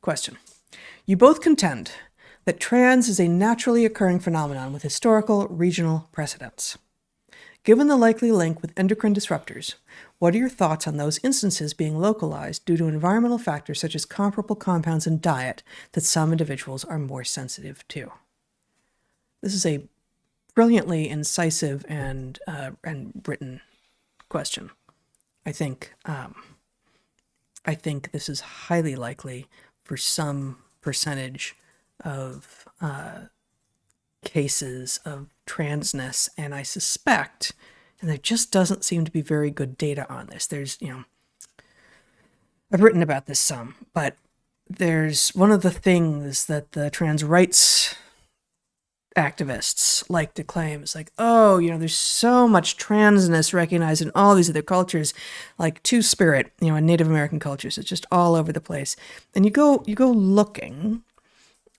Question. You both contend that trans is a naturally occurring phenomenon with historical regional precedents. Given the likely link with endocrine disruptors, what are your thoughts on those instances being localized due to environmental factors such as comparable compounds in diet that some individuals are more sensitive to? This is a brilliantly incisive and written question. I think this is highly likely for some percentage of cases of transness, and I suspect, and there just doesn't seem to be very good data on this. There's, I've written about this some, but there's one of the things that the trans rights activists like to claim is like, there's so much transness recognized in all these other cultures, like Two-Spirit, in Native American cultures. It's just all over the place. And you go looking,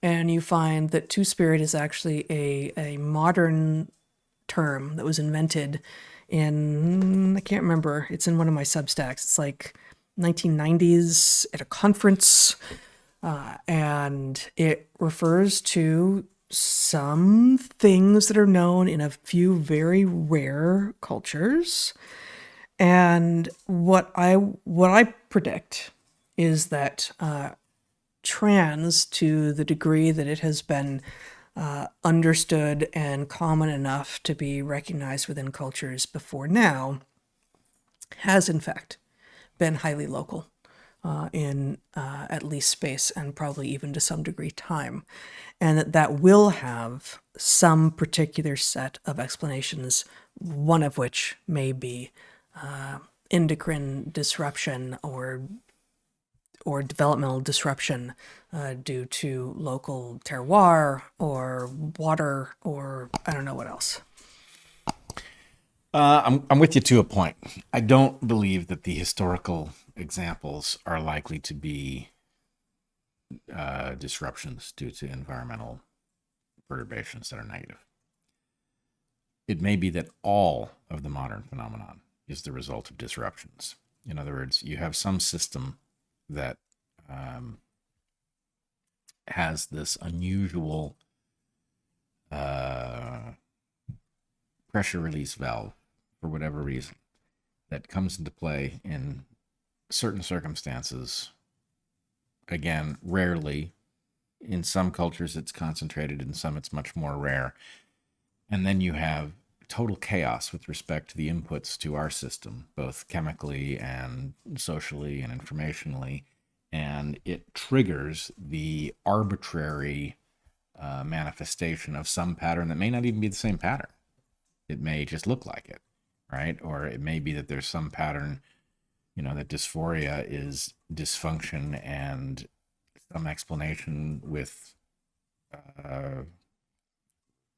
and you find that Two-Spirit is actually a modern term that was invented in, I can't remember, it's in one of my Substacks. It's like 1990s at a conference, and it refers to some things that are known in a few very rare cultures. And what I predict is that trans, to the degree that it has been understood and common enough to be recognized within cultures before now, has in fact been highly local in at least space and probably even to some degree time, and that will have some particular set of explanations, one of which may be endocrine disruption or developmental disruption due to local terroir or water or I don't know what else. I'm with you to a point. I don't believe that the historical examples are likely to be disruptions due to environmental perturbations that are negative. It may be that all of the modern phenomenon is the result of disruptions. In other words, you have some system that has this unusual pressure release valve for whatever reason that comes into play in certain circumstances. Again, rarely. In some cultures it's concentrated, in some it's much more rare. And then you have total chaos with respect to the inputs to our system, both chemically and socially and informationally. And it triggers the arbitrary manifestation of some pattern that may not even be the same pattern. It may just look like it, right? Or it may be that there's some pattern, that dysphoria is dysfunction, and some explanation with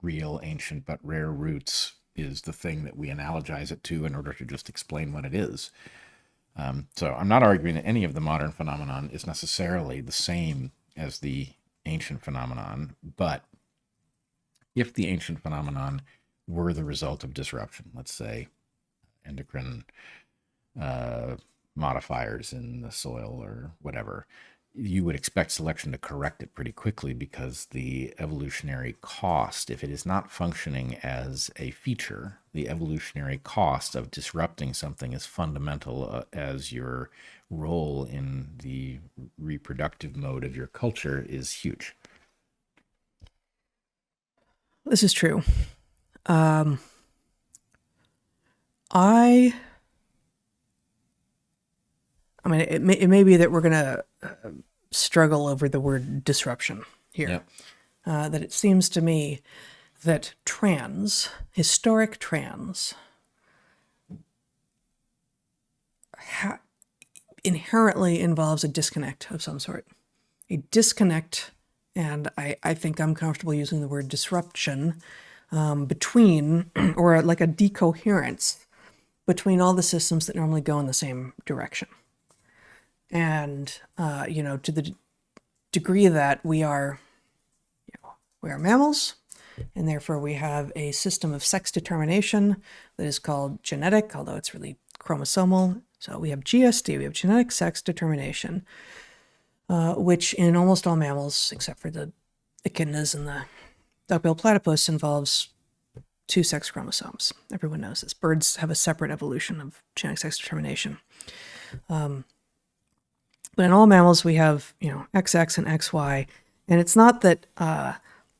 real, ancient, but rare roots is the thing that we analogize it to in order to just explain what it is. So I'm not arguing that any of the modern phenomenon is necessarily the same as the ancient phenomenon, but if the ancient phenomenon were the result of disruption, let's say endocrine modifiers in the soil or whatever, you would expect selection to correct it pretty quickly, because the evolutionary cost, if it is not functioning as a feature, the evolutionary cost of disrupting something is fundamental as your role in the reproductive mode of your culture is huge. This is true. It may be that we're going to struggle over the word disruption here. Yep. That it seems to me that historic trans, inherently involves a disconnect of some sort. A disconnect, and I think I'm comfortable using the word disruption, between, or like a decoherence between all the systems that normally go in the same direction. And, to the degree that we are mammals, and therefore we have a system of sex determination that is called genetic, although it's really chromosomal. So we have GSD, we have genetic sex determination. which in almost all mammals, except for the echidnas and the duck-billed platypus, involves 2 sex chromosomes. Everyone knows this. Birds have a separate evolution of genetic sex determination. But in all mammals, we have, XX and XY, and it's not that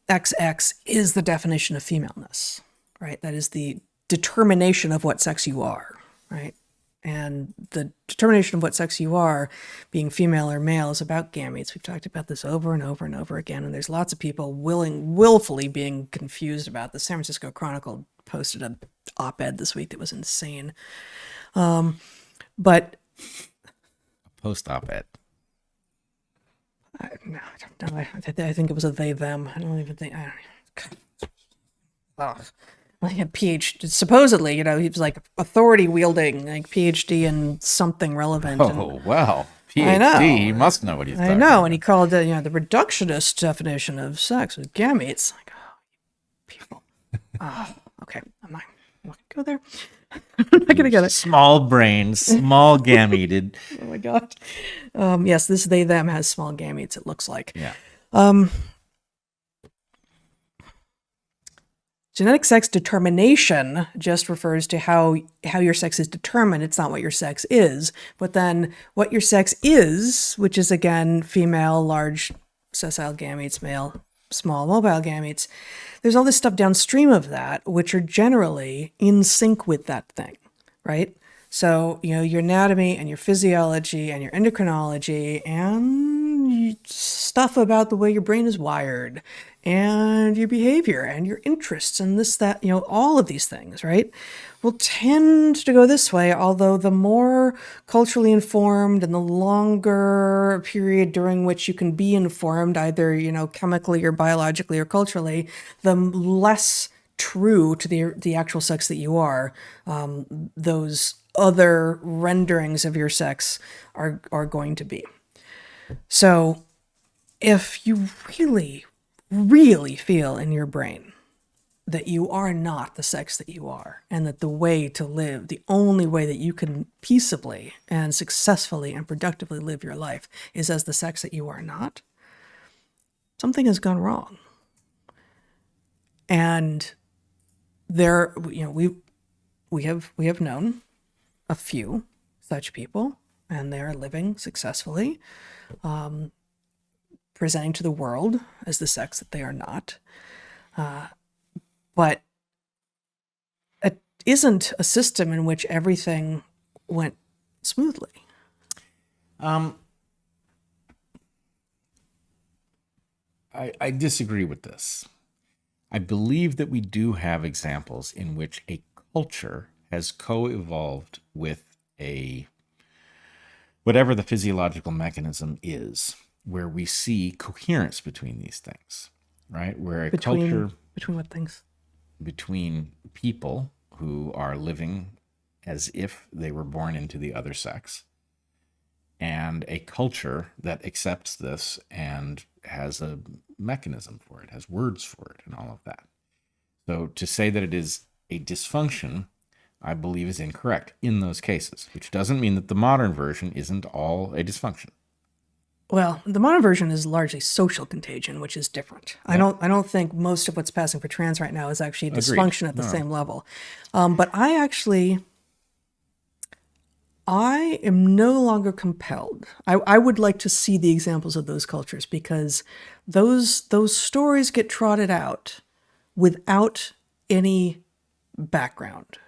XX is the definition of femaleness, right? That is the determination of what sex you are, right? And the determination of what sex you are, being female or male, is about gametes. We've talked about this over and over and over again, and there's lots of people willfully being confused about this. San Francisco Chronicle posted an op-ed this week that was insane. But Post op-ed. I don't know. I think it was a they them. I don't even think. He had PhD. Supposedly, he was like authority wielding, like PhD in something relevant. Oh, wow. PhD. I know. He must know what he's talking I know, about. and he called it, the reductionist definition of sex with gametes. Like, people. Okay, I'm not gonna go there. I'm not gonna get it. Small brain, small gameted. Oh my god. Yes, this they them has small gametes. It looks like. Yeah. Genetic sex determination just refers to how your sex is determined. It's not what your sex is. But then what your sex is, which is again female, large, sessile gametes, male, small, mobile gametes, there's all this stuff downstream of that, which are generally in sync with that thing, right? So, your anatomy and your physiology and your endocrinology and stuff about the way your brain is wired and your behavior and your interests and this, that, all of these things, right, will tend to go this way. Although the more culturally informed and the longer period during which you can be informed, either, chemically or biologically or culturally, the less true to the actual sex that you are, those other renderings of your sex are going to be. So if you really, really feel in your brain that you are not the sex that you are, and that the way to live, the only way that you can peaceably and successfully and productively live your life is as the sex that you are not, something has gone wrong. And there, we have known a few such people, and they are living successfully, presenting to the world as the sex that they are not. But it isn't a system in which everything went smoothly. I disagree with this. I believe that we do have examples in which a culture has co-evolved with whatever the physiological mechanism is, where we see coherence between these things, right? Where culture... Between what things? Between people who are living as if they were born into the other sex, and a culture that accepts this and has a mechanism for it, has words for it, and all of that. So to say that it is a dysfunction, I believe, is incorrect in those cases, which doesn't mean that the modern version isn't all a dysfunction. Well, the modern version is largely social contagion, which is different. Yep. I don't think most of what's passing for trans right now is actually dysfunction at the same level. But I am no longer compelled. I would like to see the examples of those cultures, because those stories get trotted out without any background.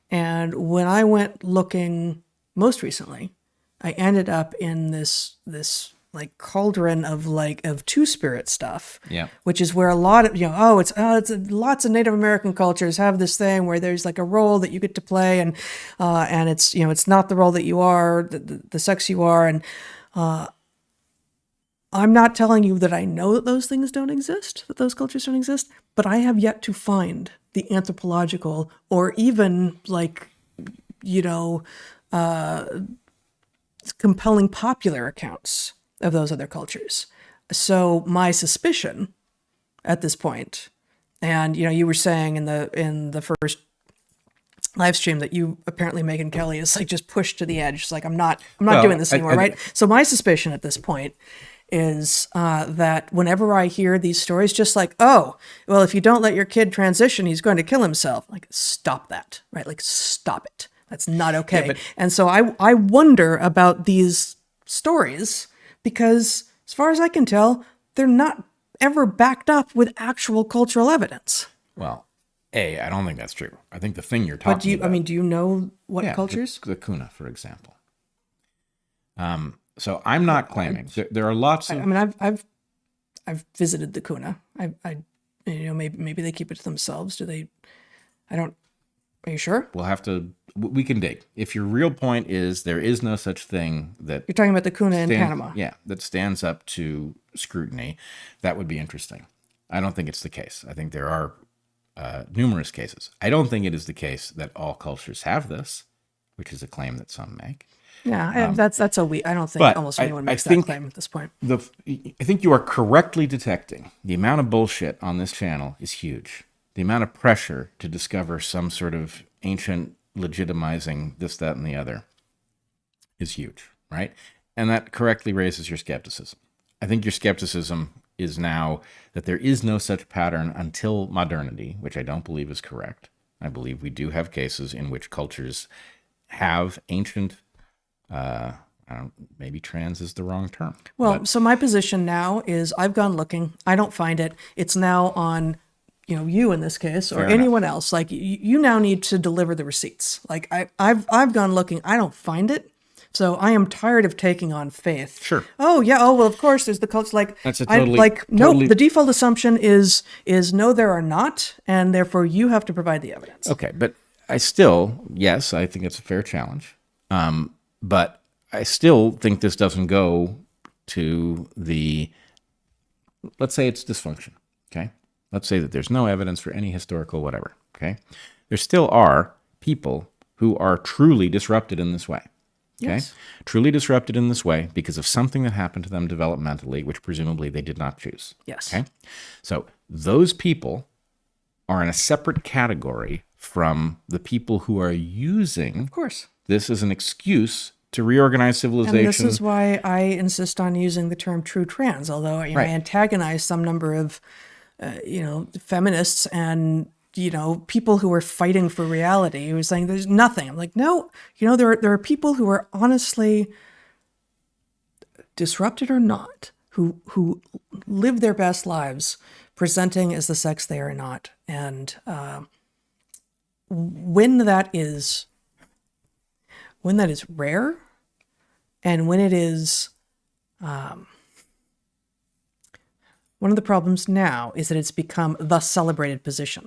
And when I went looking most recently, I ended up in this like cauldron of two-spirit stuff, which is where a lot of lots of Native American cultures have this thing where there's like a role that you get to play, and it's it's not the role that you are, the sex you are, and I'm not telling you that I know that those things don't exist, that those cultures don't exist, but I have yet to find the anthropological or even compelling popular accounts of those other cultures. So my suspicion at this point, and you were saying in the first live stream that you apparently, Megan Kelly, is like just pushed to the edge. It's like, I'm not Well, doing this I- anymore, right? So my suspicion at this point is that whenever I hear these stories, just like, oh, well, if you don't let your kid transition, he's going to kill himself. Like, stop that, right? Like, stop it. That's not okay. but- And so I wonder about these stories because, as far as I can tell, they're not ever backed up with actual cultural evidence. Well, I don't think that's true. I think the thing you're But talking about. do you know what Yeah, cultures? the Kuna, for example. So I'm not claiming there are lots of. I mean, I've visited the Kuna. Maybe they keep it to themselves. Do they? I don't. Are you sure? We'll have to. We can dig. If your real point is there is no such thing that You're talking about the Kuna in Panama. Yeah, that stands up to scrutiny, that would be interesting. I don't think it's the case. I think there are numerous cases. I don't think it is the case that all cultures have this, which is a claim that some make. Yeah, that's a we. I don't think but almost I- anyone I makes that think- claim at this point. I think you are correctly detecting the amount of bullshit on this channel is huge. The amount of pressure to discover some sort of ancient legitimizing this, that, and the other is huge, right? And that correctly raises your skepticism. I think your skepticism is now that there is no such pattern until modernity, which I don't believe is correct. I believe we do have cases in which cultures have ancient, maybe trans is the wrong term. Well, so my position now is I've gone looking. I don't find it. It's now on, you in this case, or Fair anyone else. Like you now need to deliver the receipts. Like I've gone looking. I don't find it. So I am tired of taking on faith. Sure. Oh yeah. Oh well. Of course, there's the cults. Like That's a totally- no. totally- The default assumption is no, there are not, and therefore you have to provide the evidence. Okay, but I think it's a fair challenge. But I still think this doesn't go to let's say it's dysfunction, okay? Let's say that there's no evidence for any historical whatever, okay? There still are people who are truly disrupted in this way, okay? Yes. Truly disrupted in this way because of something that happened to them developmentally, which presumably they did not choose. Yes. Okay? So those people are in a separate category from the people who are using Of course. this as an excuse to reorganize civilization. And this is why I insist on using the term true trans, although I Right. antagonize some number of, feminists and, people who are fighting for reality who are saying there's nothing. I'm like, no, there are people who are honestly disrupted or not, who live their best lives presenting as the sex they are not. And when that is rare, and when it is, one of the problems now is that it's become the celebrated position.